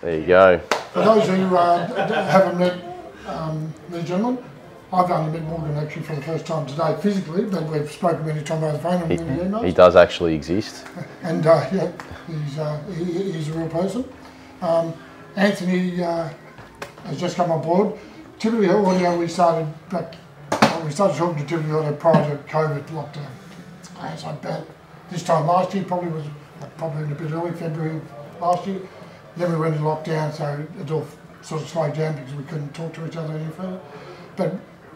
There you go. For those who haven't met these gentlemen, I've only met Morgan actually for the first time today physically, but we've spoken many times over the phone and many emails. He does actually exist. And yeah, he's a real person. Anthony has just come on board. Tivoli Audio, we started talking to Tivoli Audio prior to COVID lockdown. So about this time last year, probably in a bit early, February last year. Then we went into lockdown, so it all sort of slowed down because we couldn't talk to each other any further. But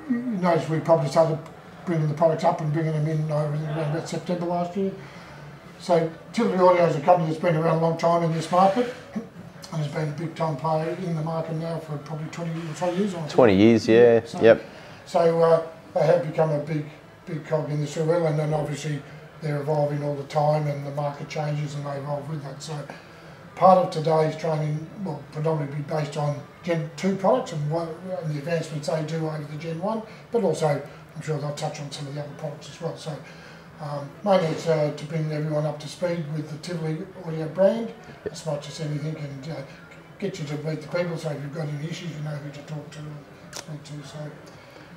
you notice we probably started bringing the products up and bringing them in around about September last year. So Tivoli Audio is a company that's been around a long time in this market and has been a big time player in the market now for probably 20 years. 20 years, yeah. So, yep. So they have become a big cog in this wheel, and then obviously they're evolving all the time and the market changes and they evolve with that. So part of today's training will predominantly be based on Gen 2 products and the advancements they do over the Gen 1, but also I'm sure they'll touch on some of the other products as well. So mainly it's to bring everyone up to speed with the Tivoli Audio brand as much as anything, and get you to meet the people, so if you've got any issues you know who to talk to and speak to. So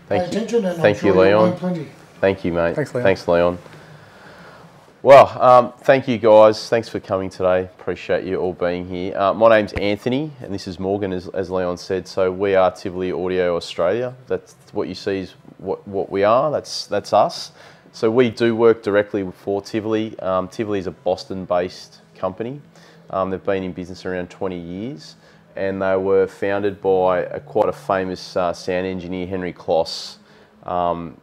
pay attention, and I'm sure you'll learn plenty. Thank you, mate. Thanks, Leon. Thanks, Leon. Well, thank you guys. Thanks for coming today. Appreciate you all being here. My name's Anthony, and this is Morgan, as Leon said. So we are Tivoli Audio Australia. That's what you see is what we are. That's us. So we do work directly for Tivoli. Tivoli is a Boston-based company. They've been in business around 20 years, and they were founded by quite a famous sound engineer, Henry Kloss,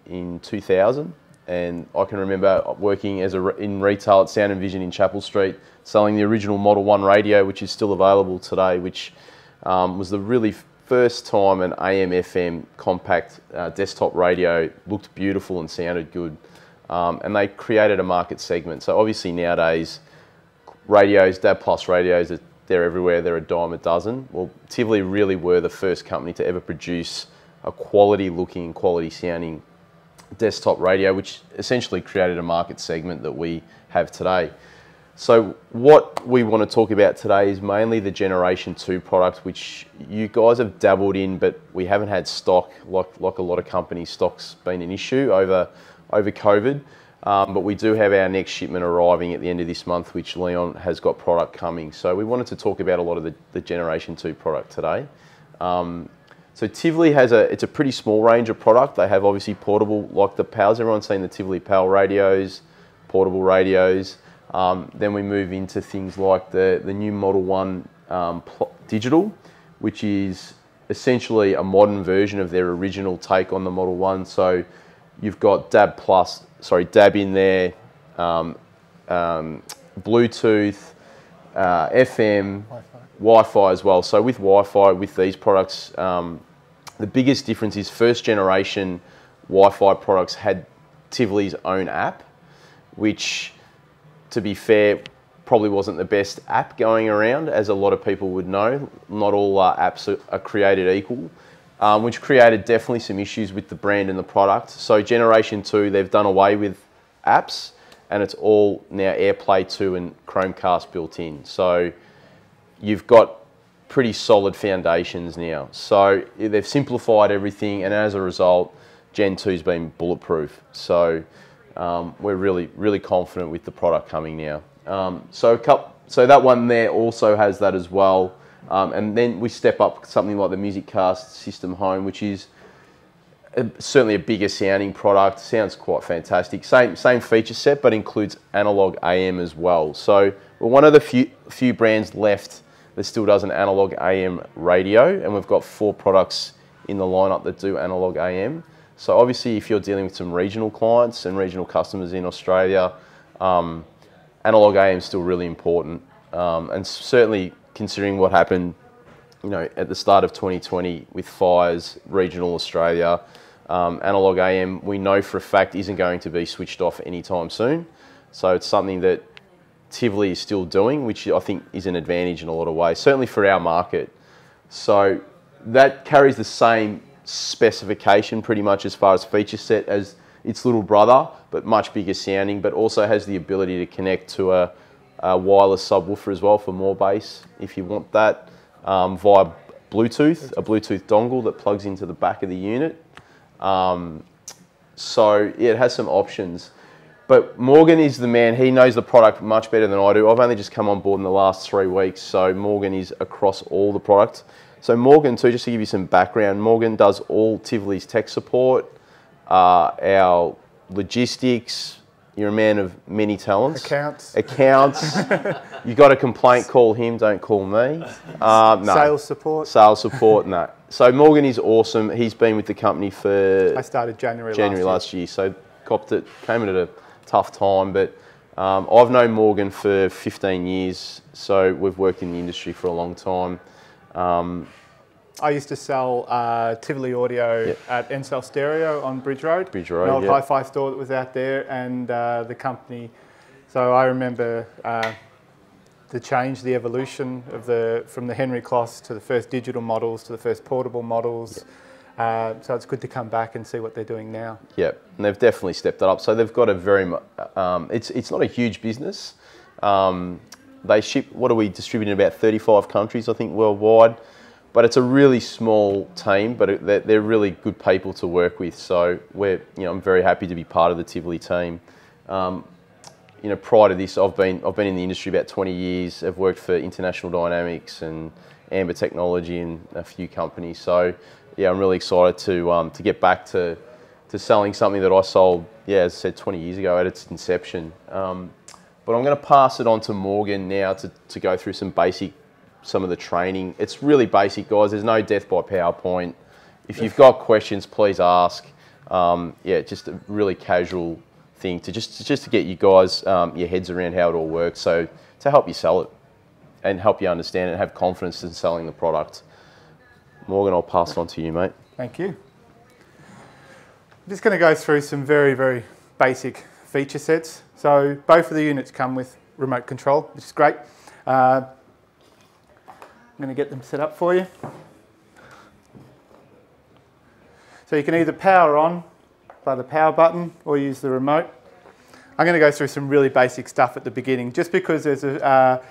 in 2000. And I can remember working in retail at Sound and Vision in Chapel Street, selling the original Model 1 radio, which is still available today, which was the really first time an AM/FM compact desktop radio looked beautiful and sounded good. And they created a market segment. So obviously nowadays, radios, DAB+ radios, they're everywhere. They're a dime a dozen. Well, Tivoli really were the first company to ever produce a quality looking, quality sounding desktop radio, which essentially created a market segment that we have today. So what we want to talk about today is mainly the Generation 2 product, which you guys have dabbled in, but we haven't had stock like a lot of companies. Stock's been an issue over COVID, but we do have our next shipment arriving at the end of this month, which Leon has got product coming. So we wanted to talk about a lot of the Generation 2 product today. So Tivoli it's a pretty small range of product. They have obviously portable, like the PALs. Everyone's seen the Tivoli PAL radios, portable radios. Then we move into things like the new Model 1 digital, which is essentially a modern version of their original take on the Model 1. So you've got DAB in there, Bluetooth, FM, Wi-Fi as well. So with Wi-Fi, with these products, the biggest difference is first generation Wi-Fi products had Tivoli's own app, which, to be fair, probably wasn't the best app going around, as a lot of people would know. Not all apps are created equal, which created definitely some issues with the brand and the product. So Generation 2, they've done away with apps, and it's all now AirPlay 2 and Chromecast built in. So you've got pretty solid foundations now. So they've simplified everything, and as a result, Gen 2's been bulletproof. So we're really confident with the product coming now. So that one there also has that as well. And then we step up something like the MusicCast System Home, which is certainly a bigger sounding product. Sounds quite fantastic. Same feature set, but includes analog AM as well. So we're one of the few brands left that still does an analog AM radio, and we've got 4 products in the lineup that do analog AM. So obviously, if you're dealing with some regional clients and regional customers in Australia, analog AM is still really important, and certainly considering what happened, at the start of 2020 with fires, regional Australia, analog AM, we know for a fact isn't going to be switched off anytime soon. So it's something that Tivoli is still doing, which I think is an advantage in a lot of ways, certainly for our market. So that carries the same specification pretty much as far as feature set as its little brother, but much bigger sounding, but also has the ability to connect to a wireless subwoofer as well for more bass if you want that. via Bluetooth, a Bluetooth dongle that plugs into the back of the unit. So yeah, it has some options. But Morgan is the man. He knows the product much better than I do. I've only just come on board in the last 3 weeks, so Morgan is across all the product. So Morgan too, just to give you some background, Morgan does all Tivoli's tech support, our logistics. You're a man of many talents. Accounts. You got a complaint, call him, don't call me. No. Sales support. Sales support, no. So Morgan is awesome. He's been with the company for... I started January last year. So copped it, came in at a tough time, but I've known Morgan for 15 years, so we've worked in the industry for a long time. I used to sell Tivoli audio at Encel Stereo on Bridge Road. An old hi-fi store that was out there, and the company. So I remember the change, the evolution of from the Henry Closs to the first digital models to the first portable models. So it's good to come back and see what they're doing now. Yeah, and they've definitely stepped it up. So they've got a very, it's not a huge business. They ship, what are we distributing in about 35 countries, I think, worldwide. But it's a really small team, but they're really good people to work with. So I'm very happy to be part of the Tivoli team. Prior to this, I've been in the industry about 20 years. I've worked for International Dynamics and Amber Technology and a few companies. So yeah, I'm really excited to get back to selling something that I sold, as I said, 20 years ago at its inception. But I'm going to pass it on to Morgan now to go through some of the training. It's really basic, guys. There's no death by PowerPoint. If you've got questions, please ask. Just a really casual thing to just to get you guys your heads around how it all works. So to help you sell it and help you understand it and have confidence in selling the product. Morgan, I'll pass it on to you, mate. Thank you. I'm just going to go through some very, very basic feature sets. So both of the units come with remote control, which is great. I'm going to get them set up for you. So you can either power on by the power button or use the remote. I'm going to go through some really basic stuff at the beginning, just because there's the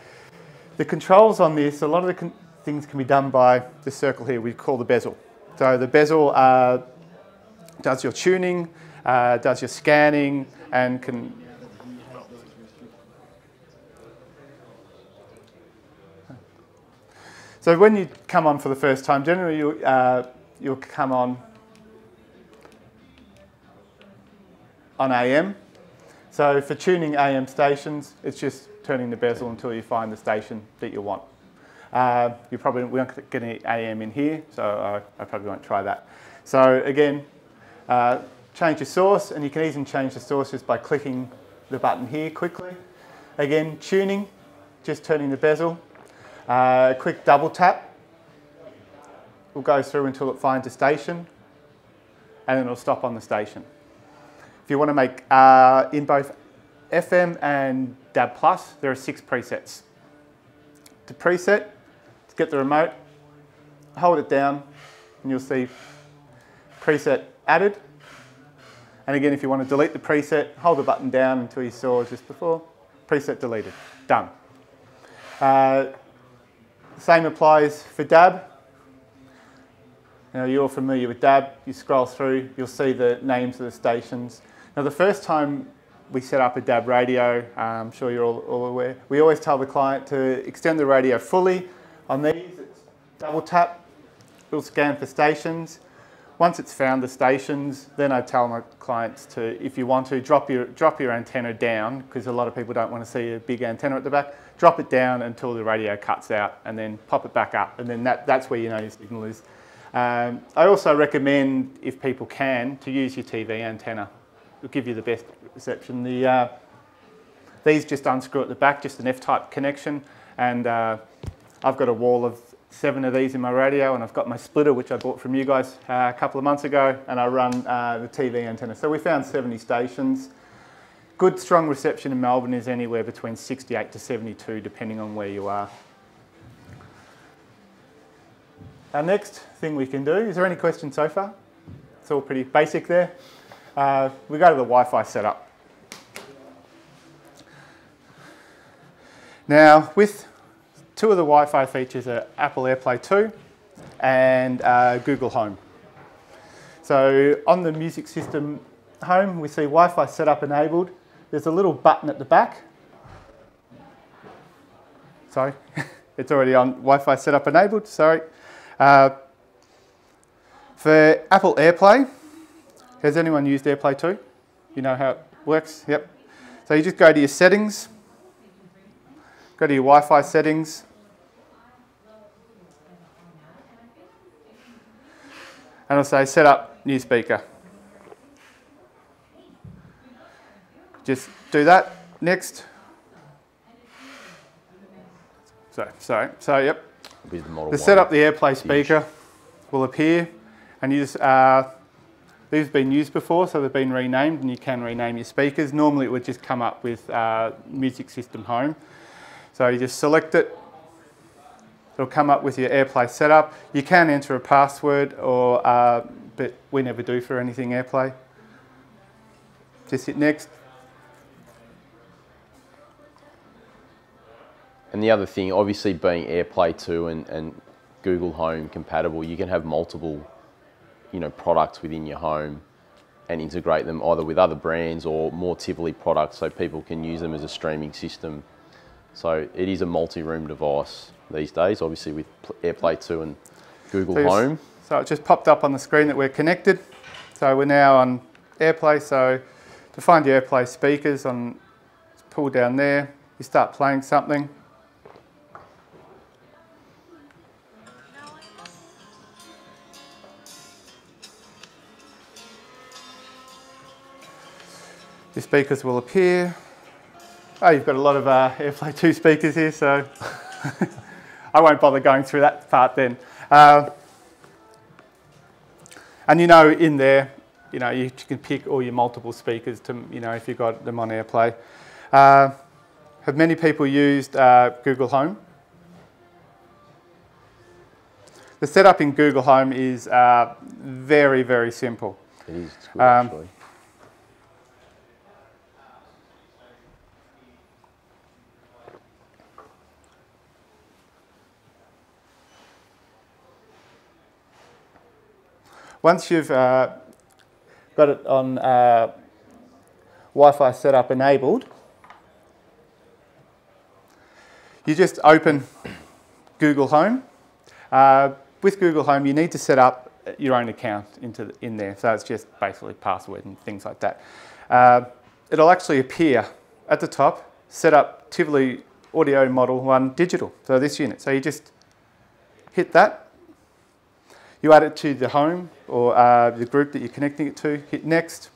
controls on this, a lot of the things can be done by this circle here we call the bezel. So the bezel does your tuning, does your scanning, and can... So when you come on for the first time, generally you'll come on AM. So for tuning AM stations, it's just turning the bezel until you find the station that you want. We won't get any AM in here, so I probably won't try that. So again, change your source, and you can even change the source just by clicking the button here quickly. Again, tuning, just turning the bezel. Quick double tap will go through until it finds a station, and then it'll stop on the station. If you want to make, in both FM and DAB+, there are 6 presets. To preset, to get the remote, hold it down, and you'll see preset added. And again, if you want to delete the preset, hold the button down until you saw just before, preset deleted, done. Same applies for DAB. Now you're familiar with DAB, you scroll through, you'll see the names of the stations. Now the first time we set up a DAB radio, I'm sure you're all aware, we always tell the client to extend the radio fully. On these, it's double tap, it'll scan for stations. Once it's found the stations, then I tell my clients to, if you want to, drop your antenna down, because a lot of people don't want to see a big antenna at the back. Drop it down until the radio cuts out, and then pop it back up, and then that's where you know your signal is. I also recommend, if people can, to use your TV antenna. It'll give you the best reception. These just unscrew at the back, just an F-type connection, and I've got a wall of 7 of these in my radio, and I've got my splitter, which I bought from you guys a couple of months ago, and I run the TV antenna. So we found 70 stations. Good strong reception in Melbourne is anywhere between 68 to 72, depending on where you are. Our next thing we can do, is there any questions so far? It's all pretty basic there. We go to the Wi-Fi setup. Now, with two of the Wi-Fi features are Apple AirPlay 2 and Google Home. So on the music system home, we see Wi-Fi setup enabled. There's a little button at the back. Sorry, it's already on Wi-Fi setup enabled, sorry. For Apple AirPlay, has anyone used AirPlay 2? You know how it works? Yep. So you just go to your settings, go to your Wi-Fi settings, and I'll say set up new speaker. Just do that. Next. So yep. The set up the AirPlay speaker will appear, and you just these have been used before, so they've been renamed, and you can rename your speakers. Normally, it would just come up with Music System Home. So you just select it. It'll come up with your AirPlay setup. You can enter a password, or but we never do for anything AirPlay. Just hit next. And the other thing, obviously being AirPlay 2 and Google Home compatible, you can have multiple, products within your home and integrate them either with other brands or more Tivoli products so people can use them as a streaming system. So it is a multi-room device these days, obviously with AirPlay 2 and Google Home. So it just popped up on the screen that we're connected. So we're now on AirPlay. So to find your AirPlay speakers, pull down there, you start playing something. Your speakers will appear. Oh, you've got a lot of AirPlay 2 speakers here, so I won't bother going through that part then. And in there, you can pick all your multiple speakers to, if you've got them on AirPlay. Have many people used Google Home? The setup in Google Home is very, very simple. It is. It's good, actually. Once you've got it on Wi-Fi setup enabled, you just open Google Home. With Google Home, you need to set up your own account in there. So it's just basically password and things like that. It'll actually appear at the top, set up Tivoli Audio Model 1 Digital. So this unit. So you just hit that. You add it to the home or the group that you're connecting it to. Hit next.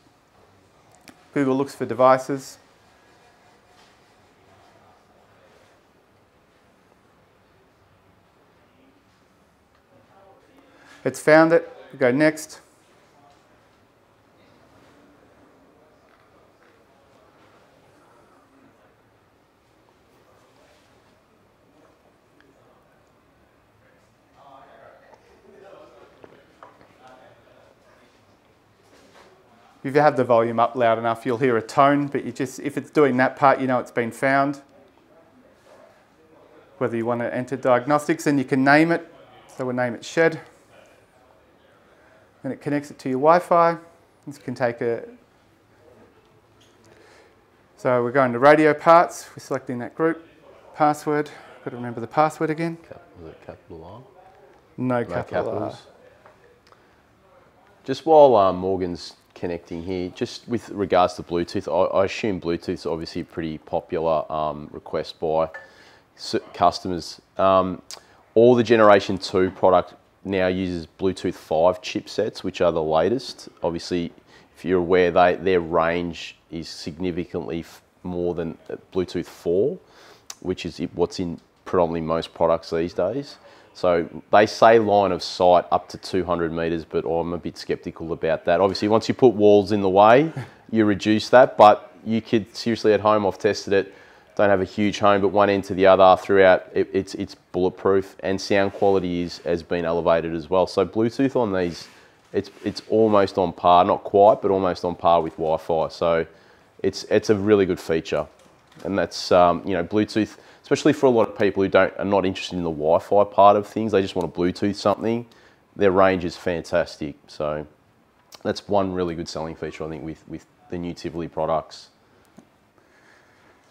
Google looks for devices. It's found it. We go next. If you have the volume up loud enough, you'll hear a tone, but if it's doing that part, it's been found. Whether you want to enter diagnostics, then you can name it. So we'll name it Shed. Then it connects it to your Wi-Fi. This can take So we're going to radio parts. We're selecting that group. Password. Got to remember the password again. Was it capital R? No capital R. Just while Morgan's connecting here, just with regards to Bluetooth, I assume Bluetooth is obviously a pretty popular request by customers. All the Generation 2 product now uses Bluetooth 5 chipsets, which are the latest. Obviously, if you're aware, their range is significantly more than Bluetooth 4, which is what's in predominantly most products these days. So they say line of sight up to 200 metres, but I'm a bit sceptical about that. Obviously, once you put walls in the way, you reduce that, but you could seriously at home, I've tested it, don't have a huge home, but one end to the other throughout, it's bulletproof, and sound quality has been elevated as well. So Bluetooth on these, it's almost on par, not quite, but almost on par with Wi-Fi. So it's a really good feature. And that's, Bluetooth, especially for a lot of people who are not interested in the Wi-Fi part of things. They just want to Bluetooth something. Their range is fantastic. So that's one really good selling feature, I think, with the new Tivoli products.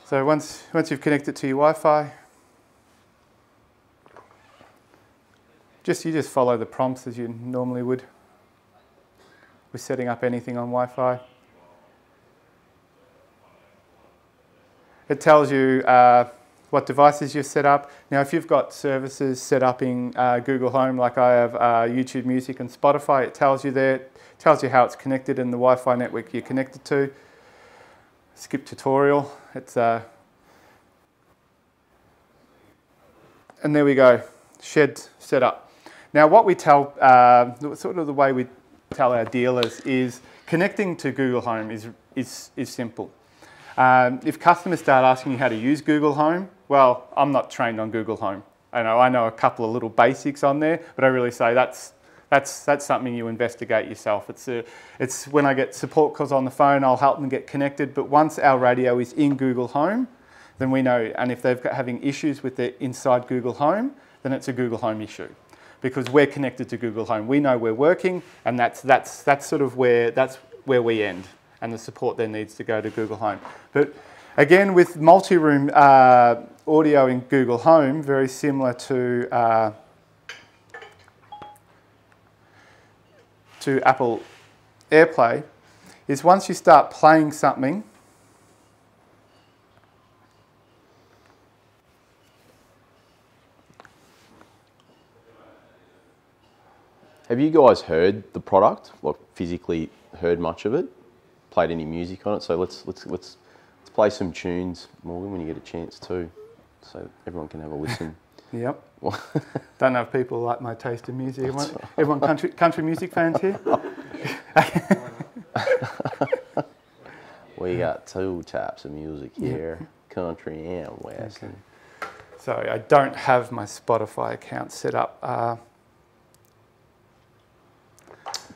So once you've connected to your Wi-Fi, you just follow the prompts as you normally would with setting up anything on Wi-Fi. It tells you what devices you've set up. Now, if you've got services set up in Google Home, like I have YouTube Music and Spotify, it tells you there. It tells you how it's connected in the Wi-Fi network you're connected to. Skip tutorial. It's and there we go. Shed set up. Now, what we tell, sort of the way we tell our dealers is connecting to Google Home is simple. If customers start asking you how to use Google Home, well, I'm not trained on Google Home. I know a couple of little basics on there, but I really say that's something you investigate yourself. It's when I get support calls on the phone, I'll help them get connected. But once our radio is in Google Home, then we know. And if they've got having issues with it inside Google Home, then it's a Google Home issue, because we're connected to Google Home. We know we're working, and that's sort of where we end. And the support then needs to go to Google Home. But again, with multi-room audio in Google Home, very similar to Apple AirPlay, is once you start playing something, Have you guys heard the product? Like physically heard much of it? Played any music on it? So let's play some tunes, Morgan, when you get a chance too, so everyone can have a listen. Yep. Don't know if people like my taste in music. Everyone country music fans here? We got two types of music here, country and western. Okay. Sorry, I don't have my Spotify account set up.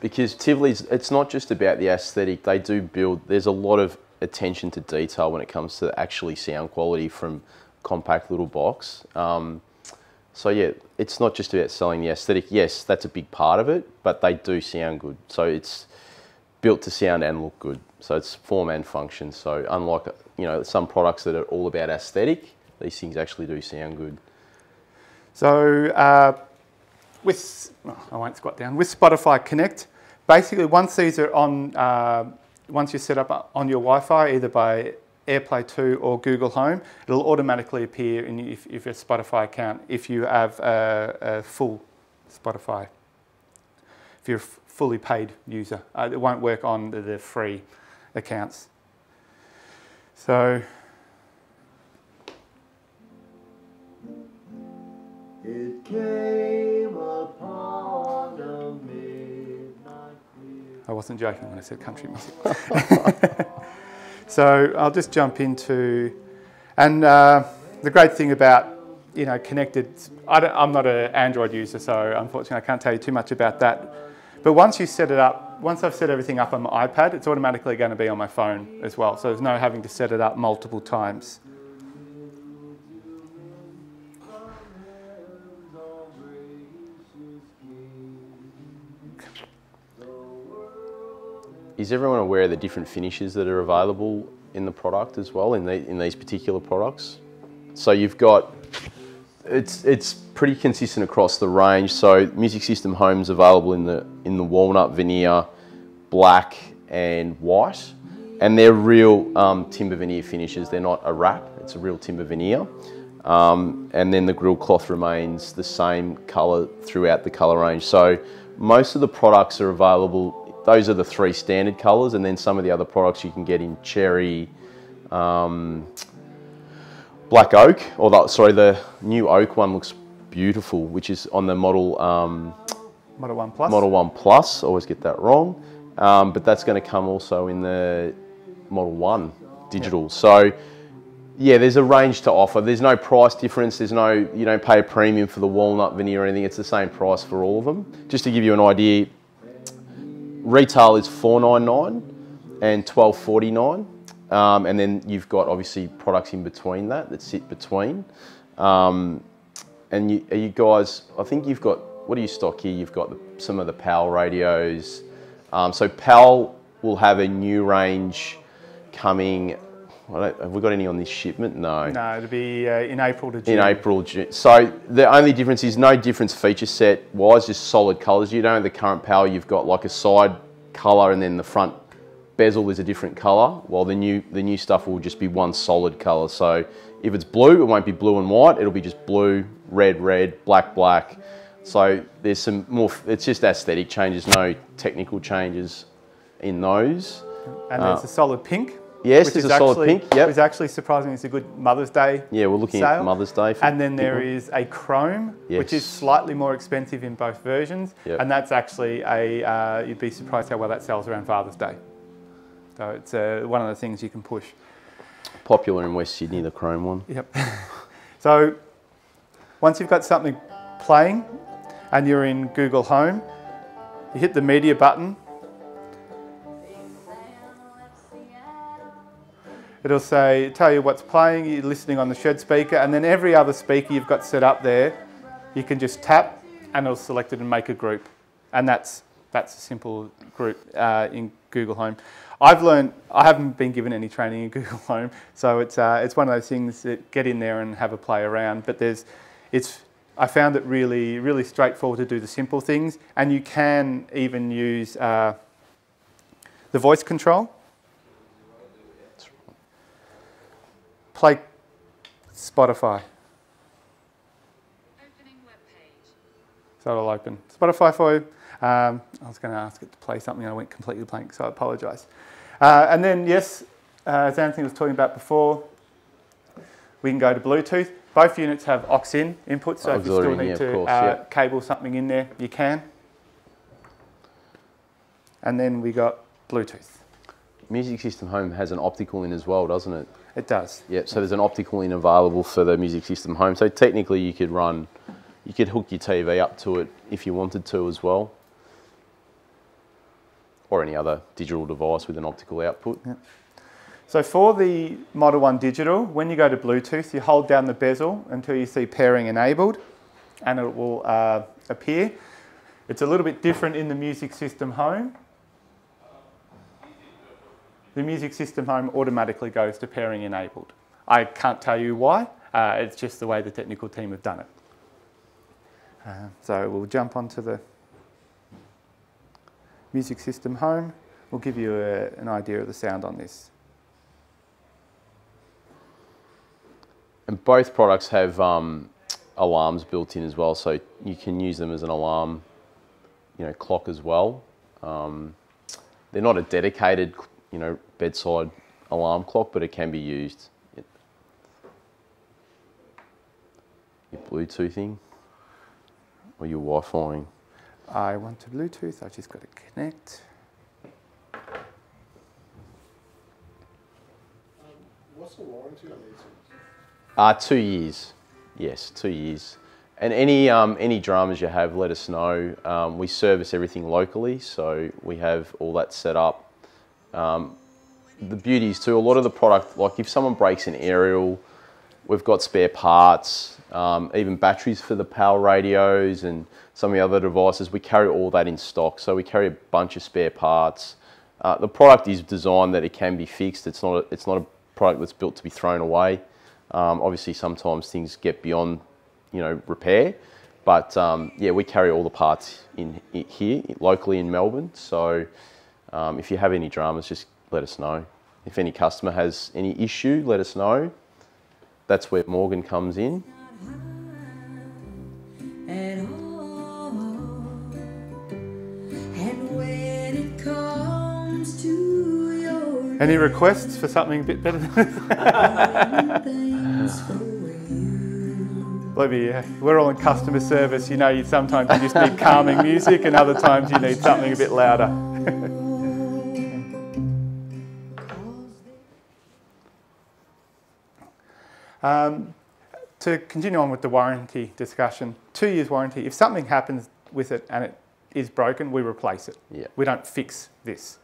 Because Tivoli's, it's not just about the aesthetic. They do build, there's a lot of attention to detail when it comes to actually sound quality from compact little box. So yeah, it's not just about selling the aesthetic. Yes, that's a big part of it, but they do sound good. So it's built to sound and look good. So it's form and function. So unlike, you know, some products that are all about aesthetic, these things actually do sound good. So I won't squat down. With Spotify Connect, basically once these are on, once you set up on your Wi-Fi, either by AirPlay 2 or Google Home, it'll automatically appear in if your Spotify account if you have a full Spotify. If you're a fully paid user, it won't work on the free accounts. So. It came upon a midnight. I wasn't joking when I said country music. So I'll just jump into, and the great thing about, you know, connected, I'm not an Android user, so unfortunately I can't tell you too much about that. But once you set it up, once I've set everything up on my iPad, it's automatically going to be on my phone as well. So there's no having to set it up multiple times. Is everyone aware of the different finishes that are available in the product as well, in these particular products? So you've got, it's pretty consistent across the range. So Music System Home's available in the walnut, veneer, black and white. And they're real timber veneer finishes. They're not a wrap, it's a real timber veneer. And then the grill cloth remains the same colour throughout the colour range. So most of the products are available. Those are the three standard colours, and then some of the other products you can get in cherry, black oak, or the new oak one looks beautiful, which is on the Model 1 Plus. Model 1 Plus, always get that wrong, but that's going to come also in the Model 1 digital. Yep. So yeah, there's a range to offer. There's no price difference. There's no, you don't pay a premium for the walnut veneer or anything. It's the same price for all of them. Just to give you an idea, retail is $4.99 and $12.49, And then you've got obviously products in between that sit between. And you guys, I think you've got, what do you stock here? You've got some of the PAL radios. So PAL will have a new range coming. Have we got any on this shipment? No. No, it'll be in April to June. In April, June. So the only difference is no difference feature set wise, just solid colours. You don't have the current PAL, you've got like a side colour and then the front bezel is a different colour, while the new stuff will just be one solid colour. So if it's blue, it won't be blue and white, it'll be just blue, red, black, black. So there's some more, it's just aesthetic changes, no technical changes in those. And there's a solid pink. Yes, there's a solid pink, yep. It's actually surprisingly, it's a good Mother's Day Yeah, we're looking at Mother's Day. And then there is a chrome, which is slightly more expensive in both versions. Yep. And that's actually you'd be surprised how well that sells around Father's Day. So it's one of the things you can push. Popular in West Sydney, the chrome one. Yep. So once you've got something playing and you're in Google Home, you hit the media button. It'll tell you what's playing, you're listening on the shed speaker, and then every other speaker you've got set up there, you can just tap and it'll select it and make a group. And that's a simple group in Google Home. I've learned, I haven't been given any training in Google Home, so it's one of those things that get in there and have a play around. But I found it really straightforward to do the simple things, and you can even use the voice control. Play Spotify. Opening web page. So it'll open Spotify for you. I was going to ask it to play something, I went completely blank, so I apologise. And then, yes, as Anthony was talking about before, we can go to Bluetooth. Both units have aux-in input, so if you still need to cable something in there, you can. And then we got Bluetooth. Music System Home has an optical in as well, doesn't it? It does. Yep, so there's an optical in available for the Music System Home. So technically you could hook your TV up to it if you wanted to as well. Or any other digital device with an optical output. Yep. So for the Model 1 Digital, when you go to Bluetooth, you hold down the bezel until you see pairing enabled, and it will appear. It's a little bit different in the Music System Home. The Music System Home automatically goes to pairing enabled. I can't tell you why, it's just the way the technical team have done it. So we'll jump onto the Music System Home. We'll give you an idea of the sound on this. And both products have alarms built in as well, so you can use them as an alarm, clock as well. They're not a dedicated, bedside alarm clock, but it can be used. Your Bluetoothing or your Wi-Fi. I want to Bluetooth, I just got to connect. What's the warranty on these things? 2 years, yes, 2 years. And any dramas you have, let us know. We service everything locally, so we have all that set up. The beauty is too, a lot of the product, like if someone breaks an aerial, we've got spare parts, even batteries for the PAL radios and some of the other devices, we carry all that in stock. So we carry a bunch of spare parts. The product is designed that it can be fixed. It's not a product that's built to be thrown away. Obviously sometimes things get beyond, repair, but yeah, we carry all the parts in here locally in Melbourne. So if you have any dramas, just let us know. If any customer has any issue, let us know. That's where Morgan comes in. Any requests for something a bit better than this? Libby, we're all in customer service. Sometimes you just need calming music and other times you need something a bit louder. To continue on with the warranty discussion, 2 years warranty. If something happens with it and it is broken, we replace it. Yeah. We don't fix this.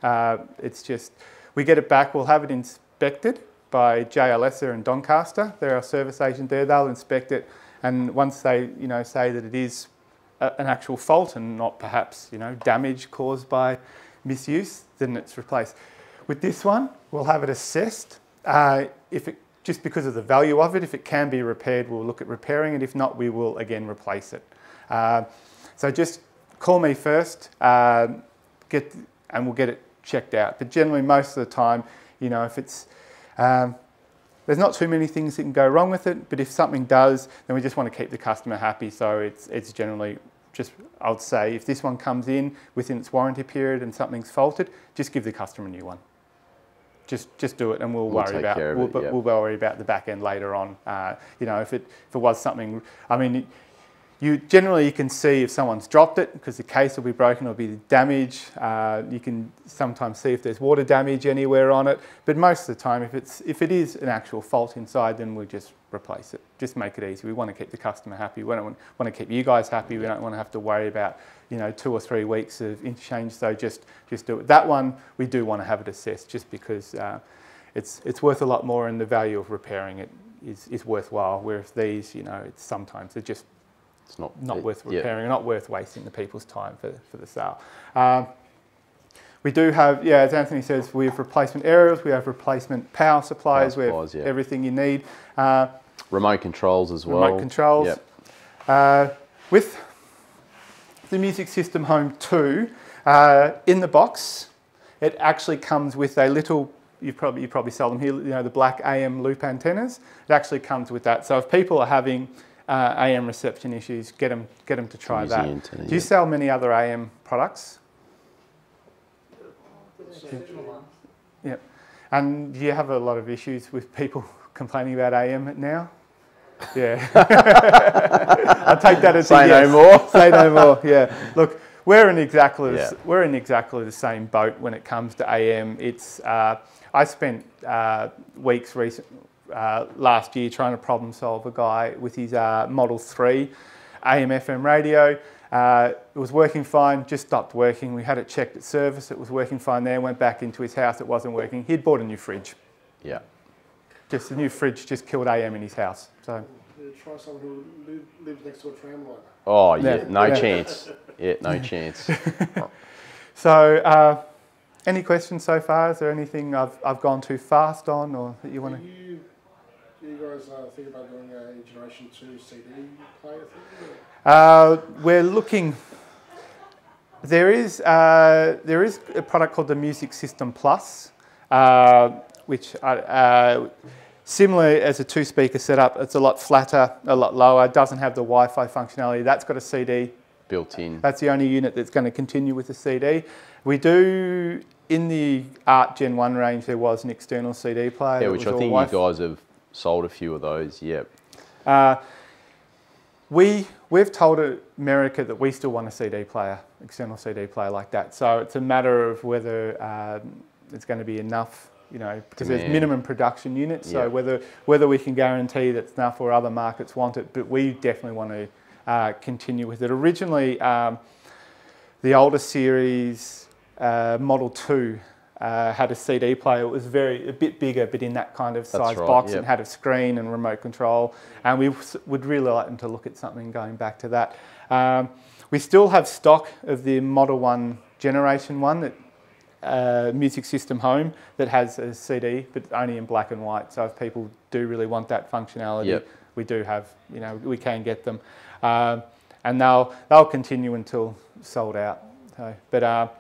It's just, We get it back, we'll have it inspected by JLS in Doncaster. They're our service agent there. They'll inspect it, and once they, say that it is an actual fault and not perhaps, damage caused by misuse, then it's replaced. With this one, we'll have it assessed. Just because of the value of it, if it can be repaired, we'll look at repairing it. If not, we will again replace it. So just call me first, and we'll get it checked out. But generally, most of the time, if it's there's not too many things that can go wrong with it, but if something does, then we just want to keep the customer happy. So it's generally just, I would say, if this one comes in within its warranty period and something's faulted, just give the customer a new one. Just do it, and we'll worry about the back end later on. If it was something, you can see if someone's dropped it because the case will be broken or be damaged. You can sometimes see if there's water damage anywhere on it, but most of the time, if it is an actual fault inside, then we just replace it. Just make it easy. We want to keep the customer happy. We don't want to keep you guys happy. We don't want to have to worry about 2 or 3 weeks of interchange. So just do it. That one we do want to have it assessed, just because it's worth a lot more, and the value of repairing it is worthwhile. Whereas these, sometimes they're just not worth repairing, not worth wasting the people's time for the sale. We do have, as Anthony says, we have replacement aerials, we have replacement power supplies, we have everything you need. Remote controls as well. Remote controls. With the Music System Home 2, in the box, it actually comes with a little, you probably sell them here, the black AM loop antennas. It actually comes with that. So if people are having AM reception issues, get them to try that. Antenna, do you sell many other AM products? Yeah. And do you have a lot of issues with people complaining about AM now? Yeah. I'll take that as Say yes. no more. Say no more. Yeah. Look, we're in exactly the same boat when it comes to AM. It's I spent weeks last year trying to problem solve a guy with his Model 3 AM/FM radio. It was working fine, just stopped working. We had it checked at service, it was working fine there, went back into his house, it wasn't working. He'd bought a new fridge. Yeah. Just a new fridge just killed AM in his house. So. Try someone who lives next to a tram line. Oh, no chance. Yeah, no chance. So, any questions so far? Is there anything I've gone too fast on, or that you want to? Do you guys think about doing a Generation 2 CD player thing? We're looking. There is a product called the Music System Plus, which similar as a 2-speaker setup. It's a lot flatter, a lot lower. Doesn't have the Wi-Fi functionality. That's got a CD built in. That's the only unit that's going to continue with the CD. We do, in the Art Gen 1 range, there was an external CD player. Yeah, which I think you guys have sold a few of those. Yep. We've told America that we still want a CD player, external CD player like that. So it's a matter of whether it's going to be enough, because there's minimum production units. So whether we can guarantee that's enough or other markets want it, but we definitely want to continue with it. Originally, the older series, Model 2, had a CD player. It was a bit bigger, but in that kind of size box, and had a screen and remote control. And we would really like them to look at something going back to that. We still have stock of the Model 1 Generation 1, that Music System Home, that has a CD, but only in black and white. So if people do really want that functionality, we do have, we can get them. And they'll continue until sold out. So, but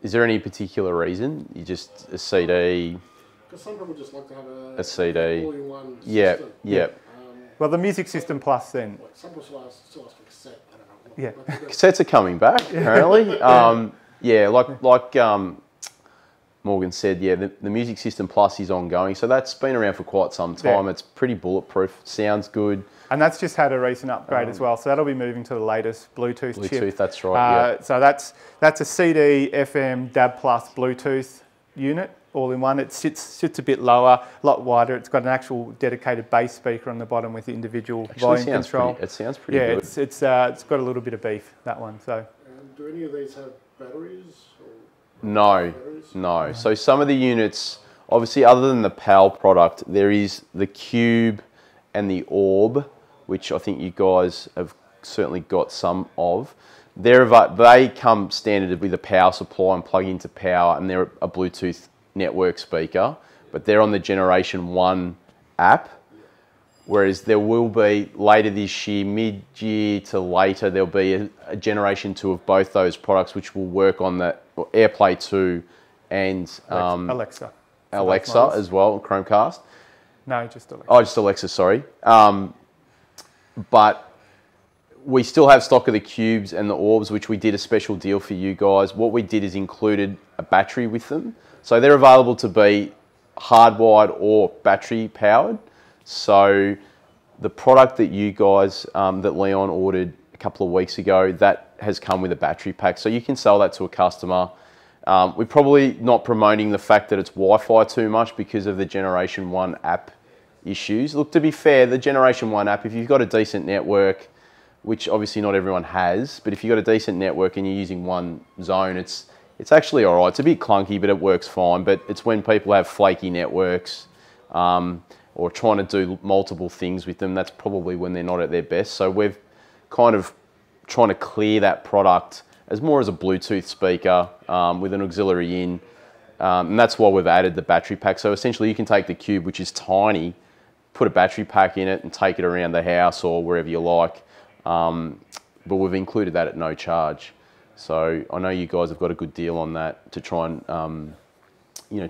is there any particular reason? You just a CD? Because some people just like to have a CD. all-in-one system. Well, the Music System Plus then. Some people still ask for cassette. I don't know. Yeah. Cassettes are coming back, apparently. Like Morgan said, the Music System Plus is ongoing. So that's been around for quite some time. It's pretty bulletproof, sounds good. And that's just had a recent upgrade as well. So that'll be moving to the latest Bluetooth chip. That's right, So that's a CD, FM, DAB Plus Bluetooth unit, all in one. It sits a bit lower, a lot wider. It's got an actual dedicated bass speaker on the bottom with the individual volume control. It sounds pretty good. It's got a little bit of beef, that one. So. Do any of these have batteries? No, units? No. So some of the units, obviously other than the PAL product, there is the Cube and the Orb, which I think you guys have certainly got some of. They come standard with a power supply and plug into power, and they're a Bluetooth network speaker, but they're on the Generation 1 app. Whereas there will be later this year, mid-year to later, there'll be a Generation 2 of both those products, which will work on the AirPlay 2 and Alexa as well, Chromecast. No, just Alexa. Oh, just Alexa, sorry. But we still have stock of the Cubes and the Orbs, which we did a special deal for you guys. What we did is included a battery with them. So they're available to be hardwired or battery powered. So the product that you guys, that Leon ordered a couple of weeks ago, that has come with a battery pack. So you can sell that to a customer. We're probably not promoting the fact that it's Wi-Fi too much because of the Generation 1 app issues. Look, to be fair, the Generation 1 app, if you've got a decent network, which obviously not everyone has, but if you've got a decent network and you're using one zone, it's actually all right. It's a bit clunky, but it works fine. But it's when people have flaky networks, or trying to do multiple things with them, that's probably when they're not at their best. So we've kind of trying to clear that product as more as a Bluetooth speaker with an auxiliary in. And that's why we've added the battery pack. So essentially you can take the Cube, which is tiny, put a battery pack in it and take it around the house or wherever you like. But we've included that at no charge. So I know you guys have got a good deal on that to try and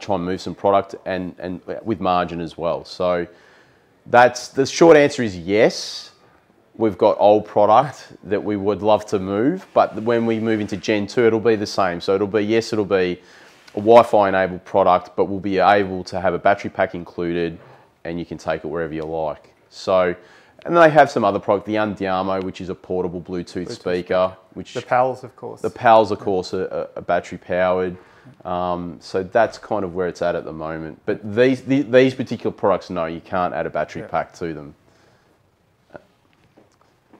try and move some product and with margin as well. So that's the short answer is yes. We've got old product that we would love to move, but when we move into Gen 2, it'll be the same. So it'll be a Wi-Fi enabled product, but we'll be able to have a battery pack included and you can take it wherever you like. So, and they have some other product, the Andiamo, which is a portable Bluetooth speaker. Which the PALs, of course. The PALs, of course, are battery powered. So that's kind of where it's at the moment. But these particular products, no, you can't add a battery pack to them.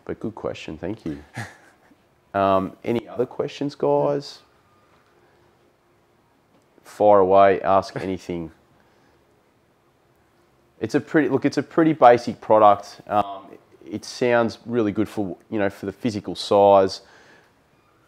But good question, thank you. Any other questions, guys? Fire away, ask anything. It's a pretty basic product. It sounds really good for the physical size.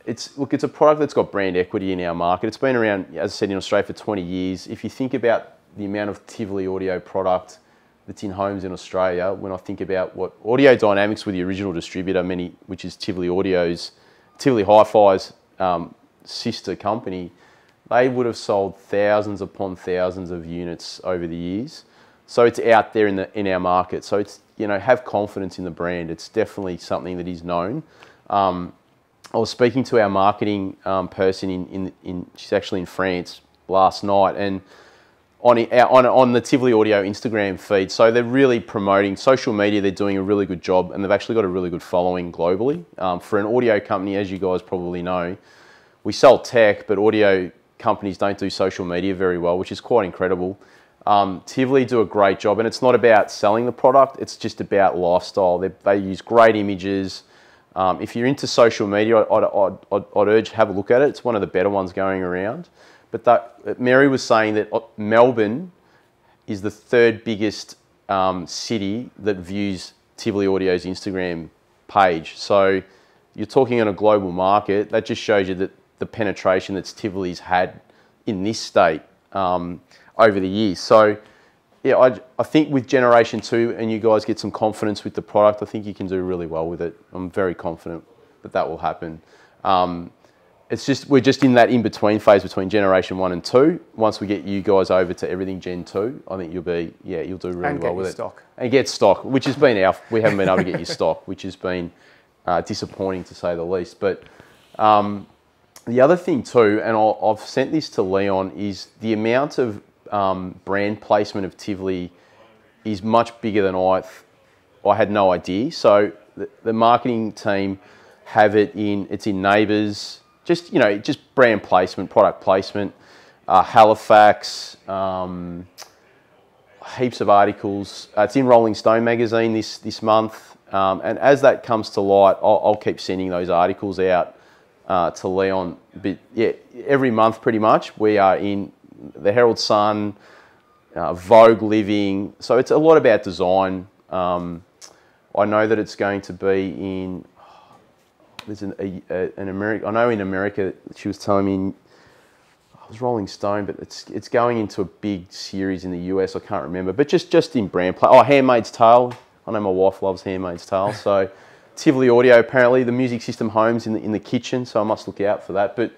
It's a product that's got brand equity in our market. It's been around, as I said, in Australia for 20 years. If you think about the amount of Tivoli audio product that's in homes in Australia, when I think about what Audio Dynamics were the original distributor, which is Tivoli Hi-Fi's sister company, they would have sold thousands upon thousands of units over the years. So it's out there in our market. So it's, have confidence in the brand. It's definitely something that is known. I was speaking to our marketing person she's actually in France last night, and on the Tivoli Audio Instagram feed. So they're really promoting social media. They're doing a really good job, and they've actually got a really good following globally. For an audio company, as you guys probably know, we sell tech, but audio companies don't do social media very well, which is quite incredible. Tivoli do a great job, and it's not about selling the product. It's just about lifestyle. They use great images. If you're into social media, I'd urge have a look at it. It's one of the better ones going around. But Mary was saying that Melbourne is the third biggest city that views Tivoli Audio's Instagram page. So you're talking on a global market. That just shows you that the penetration that Tivoli's had in this state over the years. So yeah, I think with Generation 2 and you guys get some confidence with the product, I think you can do really well with it. I'm very confident that will happen. We're just in that in-between phase between Generation 1 and 2. Once we get you guys over to everything Gen 2, I think you'll do really well with it. And get stock, which has been we haven't been able to get your stock, which has been disappointing to say the least. But the other thing too, and I've sent this to Leon, is the amount of brand placement of Tivoli is much bigger than I had no idea. So the marketing team have it's in Neighbours, just brand placement, product placement, Halifax, heaps of articles. It's in Rolling Stone magazine this month, and as that comes to light, I'll keep sending those articles out to Leon. But yeah, every month pretty much we are in the Herald Sun, Vogue Living. So it's a lot about design. I know that it's going to be in. There's an America. I know in America she was telling me. I was Rolling Stone, but it's going into a big series in the US. I can't remember, but just in brand play. Oh, Handmaid's Tale. I know my wife loves Handmaid's Tale. So Tivoli Audio, apparently the music system home's in the kitchen, so I must look out for that. But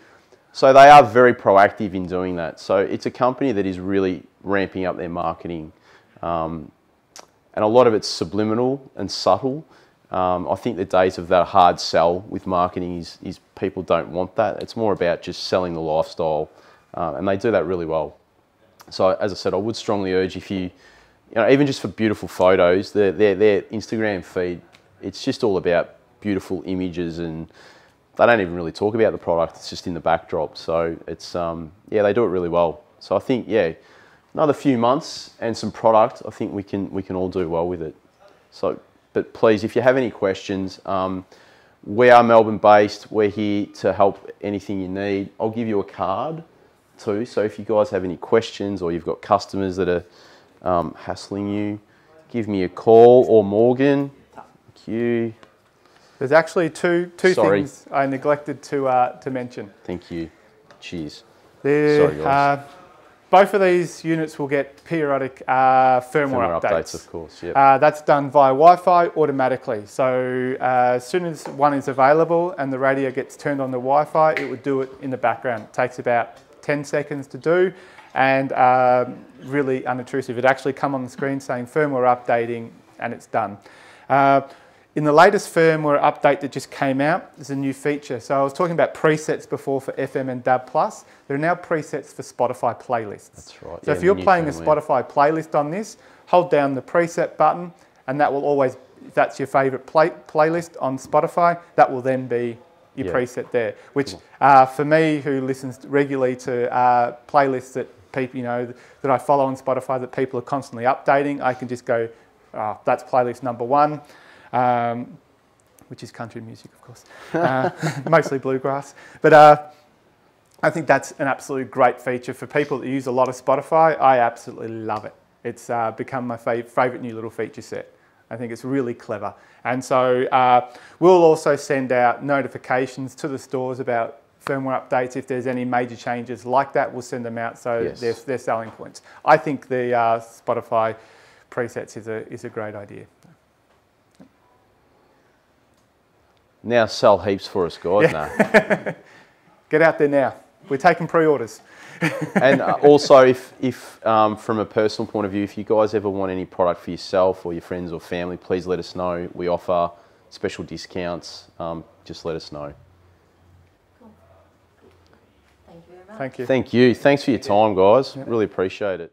so they are very proactive in doing that. So it's a company that is really ramping up their marketing, and a lot of it's subliminal and subtle. I think the days of that hard sell with marketing is people don't want that. It's more about just selling the lifestyle, and they do that really well. So as I said, I would strongly urge if you even just for beautiful photos, their Instagram feed, it's just all about beautiful images, and they don't even really talk about the product. It's just in the backdrop. So it's yeah, they do it really well. So I think another few months and some product, I think we can all do well with it. So. But please, if you have any questions, we are Melbourne based. We're here to help anything you need. I'll give you a card too. So if you guys have any questions or you've got customers that are hassling you, give me a call or Morgan. Thank you. There's actually two things I neglected to mention. Thank you. Cheers. Sorry, guys. Both of these units will get periodic firmware updates. Of course, yep. That's done via Wi-Fi automatically. So as soon as one is available and the radio gets turned on to Wi-Fi, it would do it in the background. It takes about 10 seconds to do, and really unobtrusive. It actually come on the screen saying firmware updating, and it's done. In the latest firmware update that just came out, there's a new feature. So I was talking about presets before for FM and DAB+. There are now presets for Spotify playlists. That's right. So if you're playing a Spotify playlist on this, hold down the preset button, and that will always, if that's your favourite playlist on Spotify, that will then be your preset there. Which for me, who listens regularly to playlists that people, that I follow on Spotify that people are constantly updating, I can just go, that's playlist number 1. Which is country music, of course, mostly bluegrass. But I think that's an absolute great feature for people that use a lot of Spotify. I absolutely love it. It's become my favourite new little feature set. I think it's really clever. And so we'll also send out notifications to the stores about firmware updates. If there's any major changes like that, we'll send them out, so they're selling points. I think the Spotify presets is a great idea. Now sell heaps for us, guys. Yeah. Get out there now. We're taking pre-orders. And also, if from a personal point of view, if you guys ever want any product for yourself or your friends or family, please let us know. We offer special discounts. Just let us know. Cool. Thank you very much. Thank you. Thank you. Thanks for your time, guys. Really appreciate it.